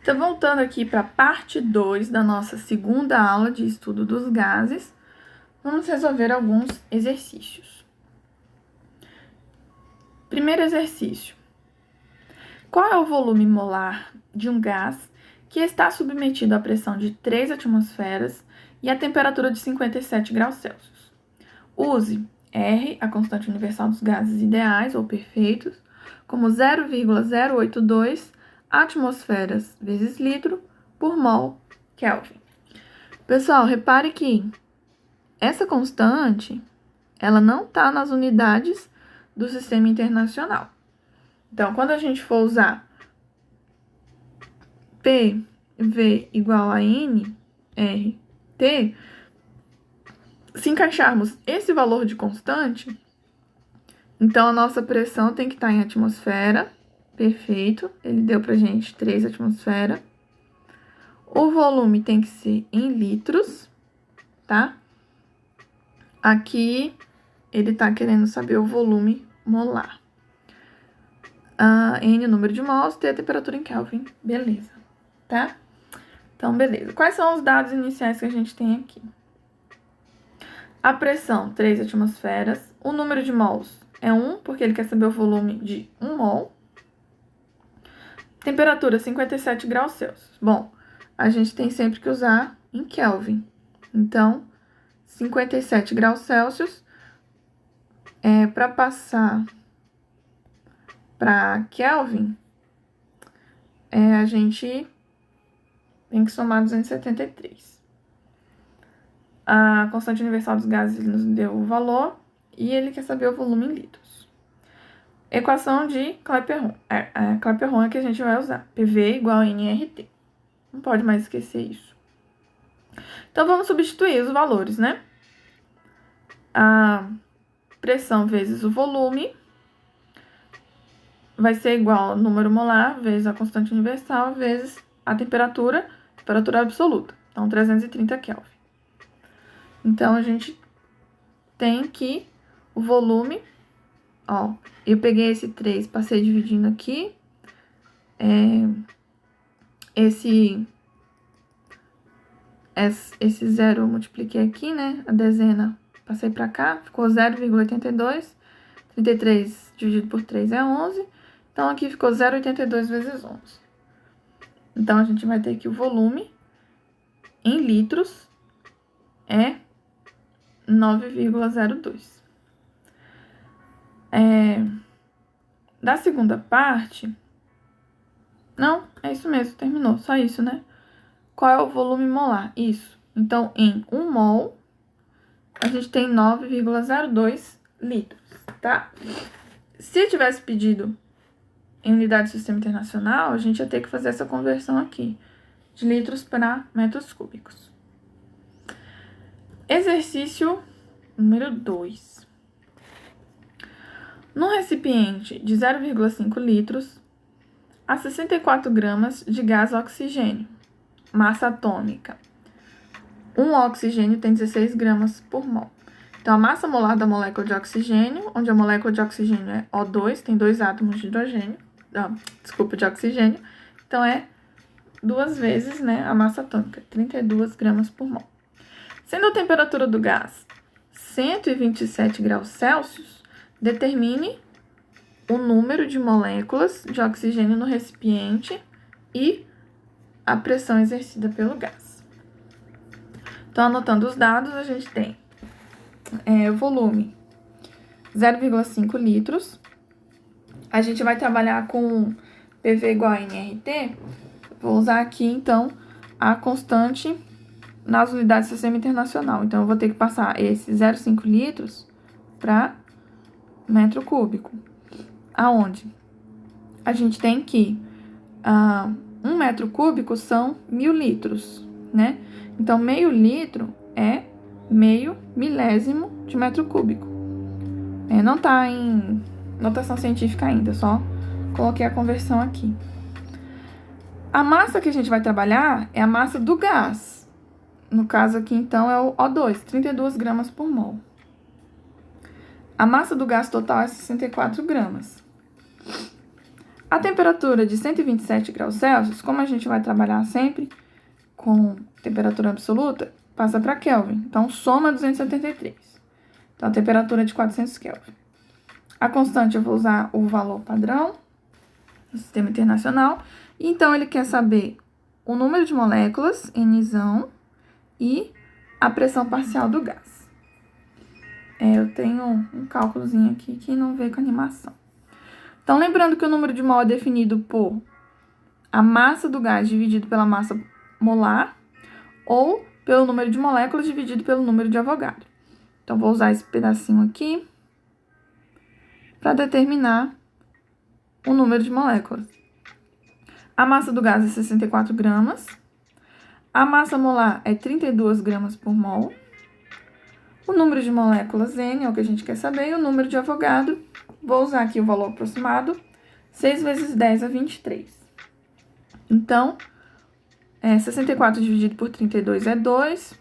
Então, voltando aqui para a parte 2 da nossa segunda aula de estudo dos gases, vamos resolver alguns exercícios. Primeiro exercício. Qual é o volume molar de um gás que está submetido à pressão de 3 atmosferas e a temperatura de 57 graus Celsius? Use R, a constante universal dos gases ideais ou perfeitos, como 0,082 atmosferas vezes litro por mol Kelvin. Pessoal, repare que essa constante, ela não está nas unidades do sistema internacional. Então, quando a gente for usar PV igual a N, R, T, se encaixarmos esse valor de constante, então a nossa pressão tem que estar em atmosfera, perfeito, ele deu pra gente 3 atmosferas. O volume tem que ser em litros, tá? Aqui ele tá querendo saber o volume molar. N, o número de mols, T, a temperatura em Kelvin, beleza, tá? Então, beleza. Quais são os dados iniciais que a gente tem aqui? A pressão, 3 atmosferas. O número de mols é 1, porque ele quer saber o volume de 1 mol. Temperatura, 57 graus Celsius. Bom, a gente tem sempre que usar em Kelvin. Então, 57 graus Celsius, para passar para Kelvin, a gente tem que somar 273. A constante universal dos gases ele nos deu o valor e ele quer saber o volume em litros. Equação de Clapeyron. Clapeyron é que a gente vai usar. PV igual a nRT. Não pode mais esquecer isso. Então, vamos substituir os valores, né? A pressão vezes o volume vai ser igual ao número molar vezes a constante universal vezes a temperatura absoluta. Então, 330 Kelvin. Então, a gente tem que o volume, ó, eu peguei esse 3, passei dividindo aqui. Esse 0 eu multipliquei aqui, né? A dezena passei para cá, ficou 0,82. 33 dividido por 3 é 11. Então, aqui ficou 0,82 vezes 11. Então, a gente vai ter que o volume em litros é 9,02. Da segunda parte... Não, é isso mesmo, terminou. Só isso, né? Qual é o volume molar? Isso. Então, em 1 mol, a gente tem 9,02 litros, tá? Se tivesse pedido em unidade do sistema internacional, a gente ia ter que fazer essa conversão aqui, de litros para metros cúbicos. Exercício número 2. Num recipiente de 0,5 litros, há 64 gramas de gás oxigênio, massa atômica. Um oxigênio tem 16 gramas por mol. Então, a massa molar da molécula de oxigênio, onde a molécula de oxigênio é O2, tem 2 átomos de hidrogênio, de oxigênio. Então, é 2 vezes, né, a massa atômica, 32 gramas por mol. Sendo a temperatura do gás 127 graus Celsius, determine o número de moléculas de oxigênio no recipiente e a pressão exercida pelo gás. Então, anotando os dados, a gente tem o volume 0,5 litros. A gente vai trabalhar com PV igual a nRT. Vou usar aqui, então, a constante nas unidades do sistema internacional. Então, eu vou ter que passar esse 0,5 litros para metro cúbico. Aonde? A gente tem que 1 metro cúbico são 1000 litros, né? Então, meio litro é meio milésimo de metro cúbico. Não tá em notação científica ainda, só coloquei a conversão aqui. A massa que a gente vai trabalhar é a massa do gás. No caso aqui, então, é o O2, 32 gramas por mol. A massa do gás total é 64 gramas. A temperatura de 127 graus Celsius, como a gente vai trabalhar sempre com temperatura absoluta, passa para Kelvin. Então, soma 273. Então, a temperatura é de 400 Kelvin. A constante eu vou usar o valor padrão do Sistema Internacional. Então, ele quer saber o número de moléculas, Nzão, e a pressão parcial do gás. Eu tenho um cálculozinho aqui que não veio com animação. Então, lembrando que o número de mol é definido por a massa do gás dividido pela massa molar ou pelo número de moléculas dividido pelo número de Avogadro. Então, vou usar esse pedacinho aqui para determinar o número de moléculas. A massa do gás é 64 gramas. A massa molar é 32 gramas por mol. O número de moléculas N é o que a gente quer saber. E o número de Avogadro, vou usar aqui o valor aproximado, 6 vezes 10 a 23. Então, 64 dividido por 32 é 2.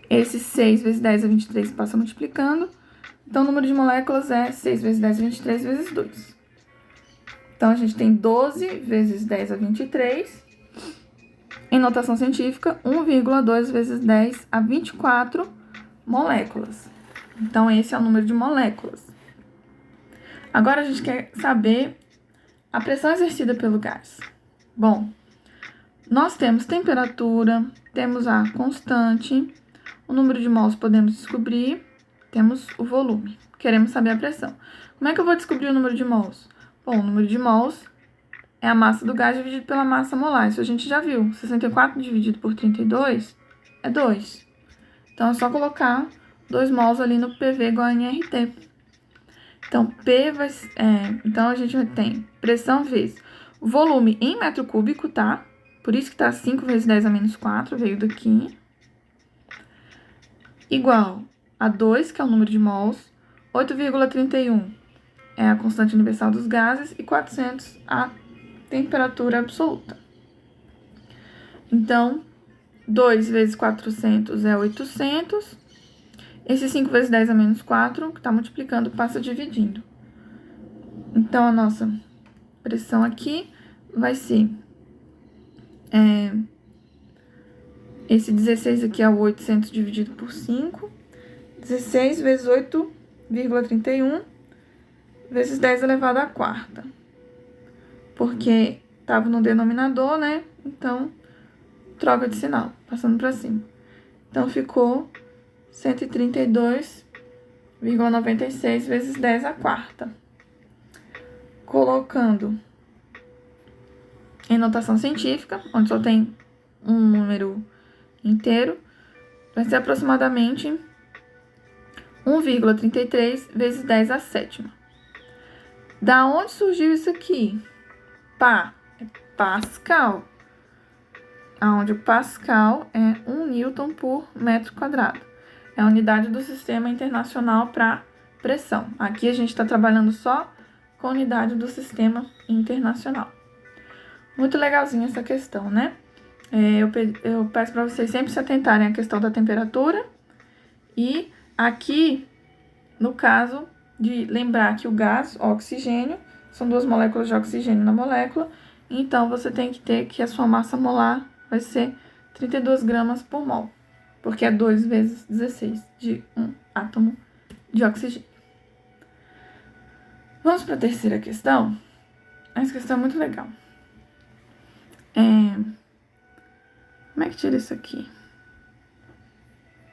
Esse 6 vezes 10 a 23 passa multiplicando. Então, o número de moléculas é 6 vezes 10 a 23 vezes 2. Então, a gente tem 12 vezes 10 a 23. Em notação científica, 1,2 vezes 10 a 24 moléculas. Então, esse é o número de moléculas. Agora, a gente quer saber a pressão exercida pelo gás. Bom, nós temos temperatura, temos a constante, o número de mols podemos descobrir, temos o volume. Queremos saber a pressão. Como é que eu vou descobrir o número de mols? Bom, o número de mols é a massa do gás dividido pela massa molar. Isso a gente já viu. 64 dividido por 32 é 2. Então, é só colocar 2 mols ali no PV igual a nRT. Então, então, a gente tem pressão vezes volume em metro cúbico, tá? Por isso que tá 5 vezes 10 a menos 4, veio daqui. Igual a 2, que é o número de mols. 8,31 é a constante universal dos gases. E 400 a temperatura absoluta. Então, 2 vezes 400 é 800. Esse 5 vezes 10 a menos 4, que está multiplicando, passa dividindo. Então, a nossa pressão aqui vai ser... esse 16 aqui é o 800 dividido por 5. 16 vezes 8,31 vezes 10 elevado à quarta. Porque estava no denominador, né? Então, troca de sinal, passando para cima. Então, ficou 132,96 vezes 10 à quarta. Colocando em notação científica, onde só tem um número inteiro, vai ser aproximadamente 1,33 vezes 10 à sétima. Da onde surgiu isso aqui? É Pascal. Onde o Pascal é 1 Newton por metro quadrado. É a unidade do Sistema Internacional para pressão. Aqui a gente está trabalhando só com a unidade do Sistema Internacional. Muito legalzinha essa questão, né? Eu peço para vocês sempre se atentarem à questão da temperatura. E aqui, no caso de lembrar que o gás, o oxigênio, são 2 moléculas de oxigênio na molécula. Então, você tem que ter que a sua massa molar vai ser 32 gramas por mol. Porque é 2 vezes 16 de um átomo de oxigênio. Vamos para a terceira questão. Essa questão é muito legal. Como é que tira isso aqui?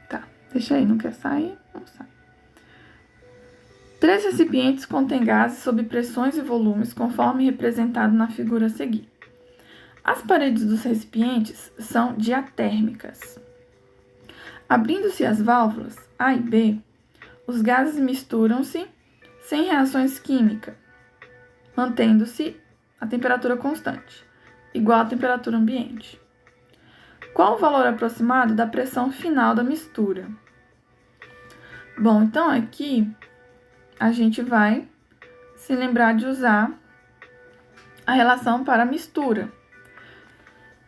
Tá, deixa aí, não quer sair? Não sai. 3 recipientes contêm gases sob pressões e volumes, conforme representado na figura a seguir. As paredes dos recipientes são diatérmicas. Abrindo-se as válvulas A e B, os gases misturam-se sem reações químicas, mantendo-se a temperatura constante, igual à temperatura ambiente. Qual o valor aproximado da pressão final da mistura? Bom, então aqui a gente vai se lembrar de usar a relação para a mistura.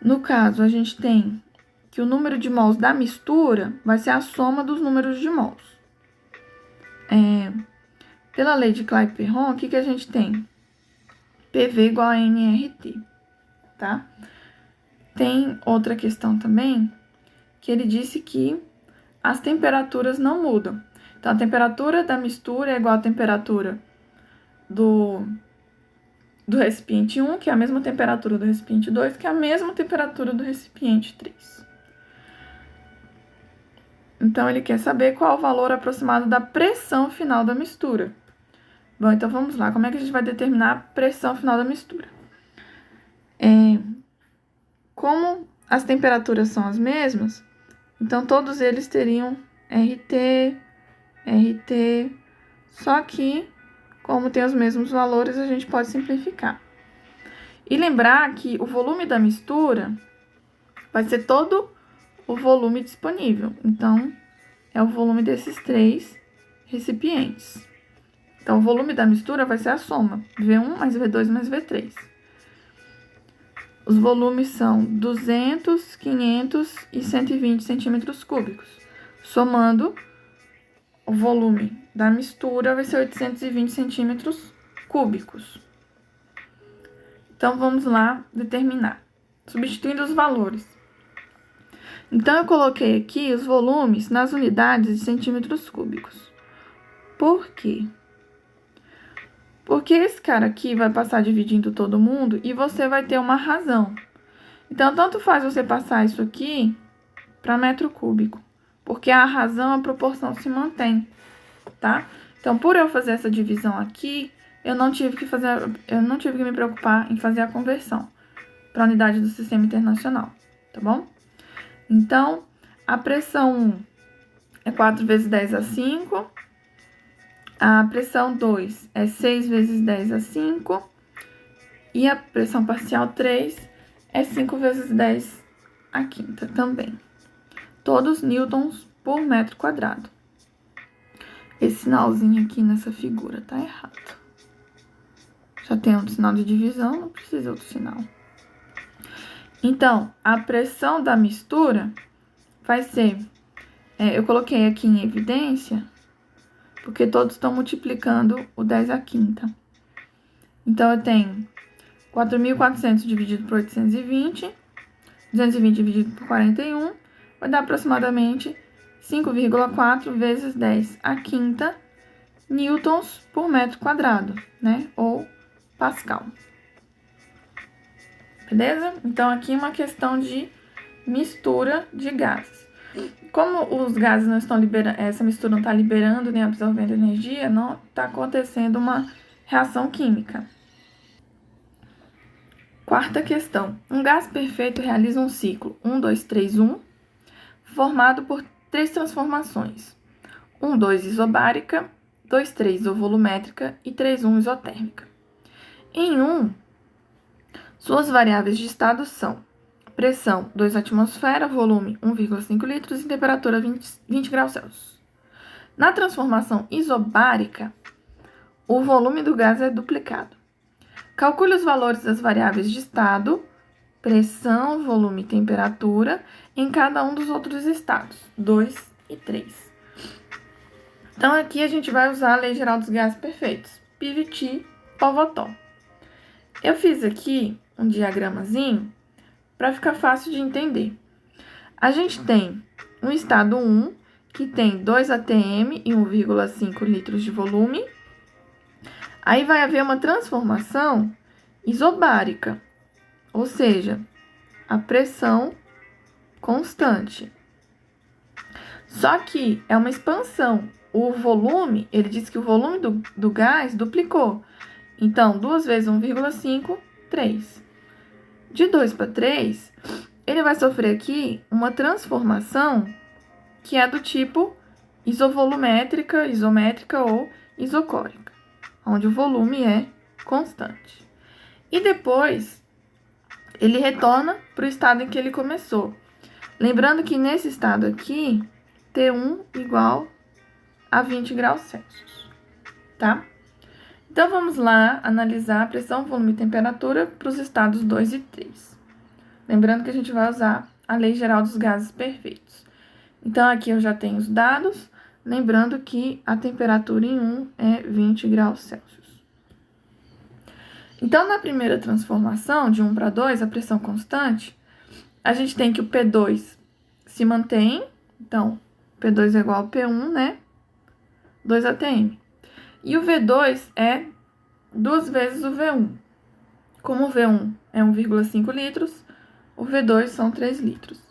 No caso, a gente tem que o número de mols da mistura vai ser a soma dos números de mols. Pela lei de Clapeyron, o que a gente tem? PV igual a nRT, tá? Tem outra questão também, que ele disse que as temperaturas não mudam. Então, a temperatura da mistura é igual à temperatura do recipiente 1, que é a mesma temperatura do recipiente 2, que é a mesma temperatura do recipiente 3. Então, ele quer saber qual o valor aproximado da pressão final da mistura. Bom, então vamos lá. Como é que a gente vai determinar a pressão final da mistura? Como as temperaturas são as mesmas, então todos eles teriam RT, só que, como tem os mesmos valores, a gente pode simplificar. E lembrar que o volume da mistura vai ser todo o volume disponível. Então, é o volume desses 3 recipientes. Então, o volume da mistura vai ser a soma, V1 mais V2 mais V3. Os volumes são 200, 500 e 120 centímetros cúbicos. Somando, o volume da mistura vai ser 820 centímetros cúbicos. Então, vamos lá determinar, substituindo os valores. Então, eu coloquei aqui os volumes nas unidades de centímetros cúbicos. Por quê? Porque esse cara aqui vai passar dividindo todo mundo e você vai ter uma razão. Então, tanto faz você passar isso aqui para metro cúbico, porque a razão, a proporção se mantém, tá? Então, por eu fazer essa divisão aqui, eu não tive que me preocupar em fazer a conversão para a unidade do sistema internacional, tá bom? Então, a pressão 1 é 4 vezes 10 a 5. A pressão 2 é 6 vezes 10 a 5. E a pressão parcial 3 é 5 vezes 10 a quinta também. Todos newtons por metro quadrado. Esse sinalzinho aqui nessa figura tá errado. Já tem um sinal de divisão, não precisa outro sinal. Então, a pressão da mistura vai ser... eu coloquei aqui em evidência, porque todos estão multiplicando o 10 à quinta. Então, eu tenho 4.400 dividido por 820, 220 dividido por 41, vai dar aproximadamente 5,4 vezes 10 à quinta newtons por metro quadrado, né? Ou pascal. Beleza? Então, aqui é uma questão de mistura de gases. Como os gases não estão liberando, essa mistura não está liberando nem absorvendo energia, não está acontecendo uma reação química. Quarta questão. Um gás perfeito realiza um ciclo 1, 2, 3, 1, formado por 3 transformações. 1, 2 isobárica, 2, 3 isovolumétrica e 3, 1 isotérmica. Em 1, suas variáveis de estado são pressão 2 atmosfera, volume 1,5 litros e temperatura 20 graus Celsius. Na transformação isobárica, o volume do gás é duplicado. Calcule os valores das variáveis de estado, pressão, volume e temperatura, em cada um dos outros estados, 2 e 3. Então, aqui a gente vai usar a Lei Geral dos Gases Perfeitos, PVT-Povatov. Eu fiz aqui um diagramazinho para ficar fácil de entender. A gente tem um estado 1, que tem 2 atm e 1,5 litros de volume. Aí vai haver uma transformação isobárica, ou seja, a pressão constante. Só que é uma expansão. O volume, ele diz que o volume do gás duplicou. Então, 2 vezes 1,5, 3. De 2 para 3, ele vai sofrer aqui uma transformação que é do tipo isovolumétrica, isométrica ou isocórica, onde o volume é constante. E depois, ele retorna para o estado em que ele começou. Lembrando que nesse estado aqui, T1 igual a 20 graus Celsius, tá? Então, vamos lá analisar a pressão, volume e temperatura para os estados 2 e 3. Lembrando que a gente vai usar a Lei Geral dos Gases Perfeitos. Então, aqui eu já tenho os dados. lembrando que a temperatura em 1 é 20 graus Celsius. Então, na primeira transformação, de 1 para 2, a pressão constante, a gente tem que o P2 se mantém, então, P2 é igual ao P1, né? 2 atm. E o V2 é 2 vezes o V1. Como o V1 é 1,5 litros, o V2 são 3 litros.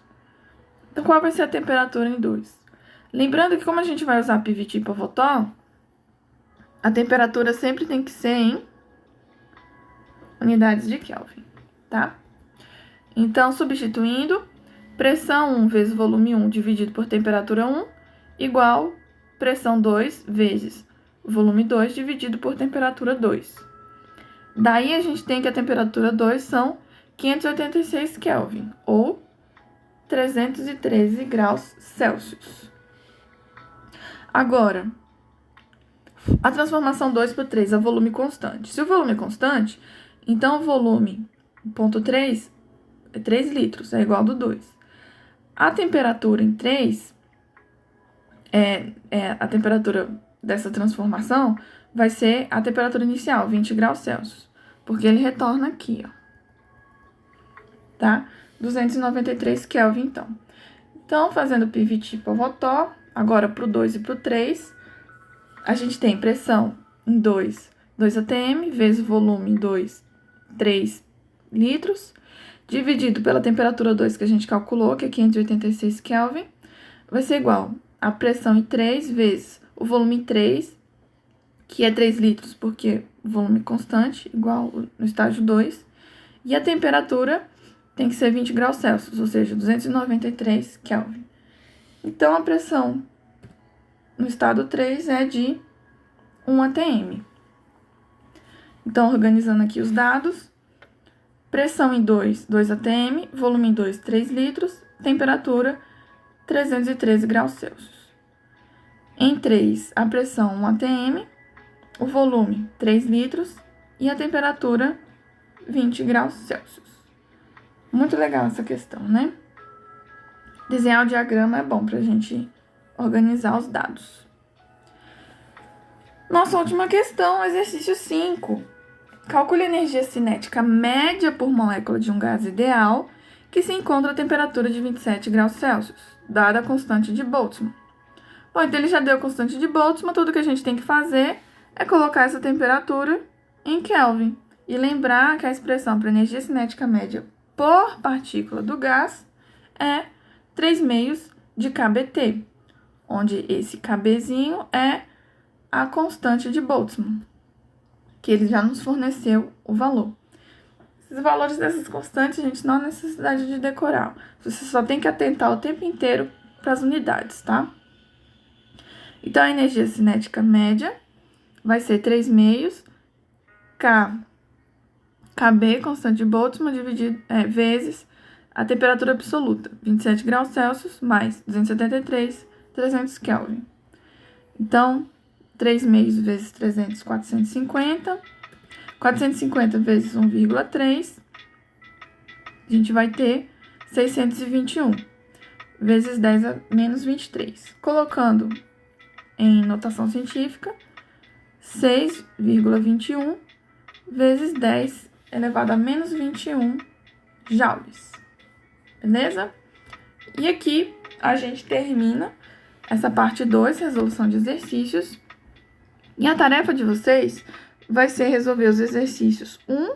Então, qual vai ser a temperatura em 2? Lembrando que como a gente vai usar PVT Pavotol, a temperatura sempre tem que ser em unidades de Kelvin, tá? Então, substituindo, pressão 1 vezes volume 1 dividido por temperatura 1 igual pressão 2 vezes volume 2 dividido por temperatura 2. Daí, a gente tem que a temperatura 2 são 586 Kelvin, ou 313 graus Celsius. Agora, a transformação 2 por 3 é volume constante. Se o volume é constante, então o volume, ponto 3, é 3 litros, é igual ao do 2. A temperatura em 3, a temperatura dessa transformação vai ser a temperatura inicial, 20 graus Celsius, porque ele retorna aqui, ó, tá? 293 Kelvin, então. Então, fazendo PVT Pavotol, agora pro 2 e pro 3, a gente tem pressão em 2 atm, vezes volume 2, 3 litros, dividido pela temperatura 2 que a gente calculou, que é 586 Kelvin, vai ser igual a pressão em 3 vezes o volume 3, que é 3 litros, porque o volume constante, igual no estágio 2, e a temperatura tem que ser 20 graus Celsius, ou seja, 293 Kelvin. Então, a pressão no estado 3 é de 1 atm. Então, organizando aqui os dados, pressão em 2 atm, volume em 2, 3 litros, temperatura 313 graus Celsius. Em 3, a pressão 1 atm, o volume 3 litros e a temperatura 20 graus Celsius. Muito legal essa questão, né? Desenhar o diagrama é bom pra gente organizar os dados. Nossa última questão, exercício 5. Calcule a energia cinética média por molécula de um gás ideal que se encontra a temperatura de 27 graus Celsius, dada a constante de Boltzmann. Bom, então ele já deu a constante de Boltzmann, tudo que a gente tem que fazer é colocar essa temperatura em Kelvin e lembrar que a expressão para energia cinética média por partícula do gás é 3/2 de kBt, onde esse kBzinho é a constante de Boltzmann, que ele já nos forneceu o valor. Esses valores dessas constantes, gente, não há necessidade de decorar. Você só tem que atentar o tempo inteiro para as unidades, tá? Então, a energia cinética média vai ser 3/2 kB, constante de Boltzmann, dividido, vezes a temperatura absoluta, 27 graus Celsius, mais 273, 300 Kelvin. Então, 3/2 vezes 300, 450. 450 vezes 1,3, a gente vai ter 621, vezes 10 a menos 23. Colocando em notação científica, 6,21 vezes 10 elevado a menos 21 joules. Beleza? E aqui a gente termina essa parte 2, resolução de exercícios. E a tarefa de vocês vai ser resolver os exercícios 1,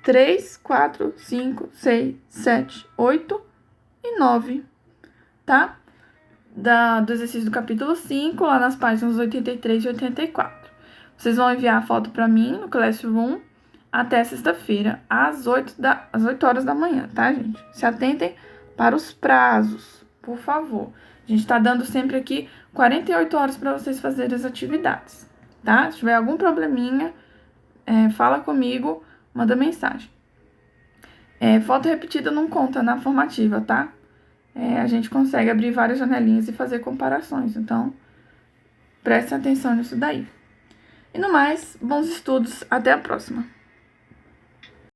3, 4, 5, 6, 7, 8 e 9, tá? Do exercício do capítulo 5, lá nas páginas 83 e 84. Vocês vão enviar a foto para mim no Classroom até sexta-feira, às 8 horas da manhã, tá, gente? Se atentem para os prazos, por favor. A gente tá dando sempre aqui 48 horas para vocês fazerem as atividades, tá? Se tiver algum probleminha, fala comigo, manda mensagem. Foto repetida não conta na formativa, tá? A gente consegue abrir várias janelinhas e fazer comparações, então preste atenção nisso daí. E no mais, bons estudos, até a próxima!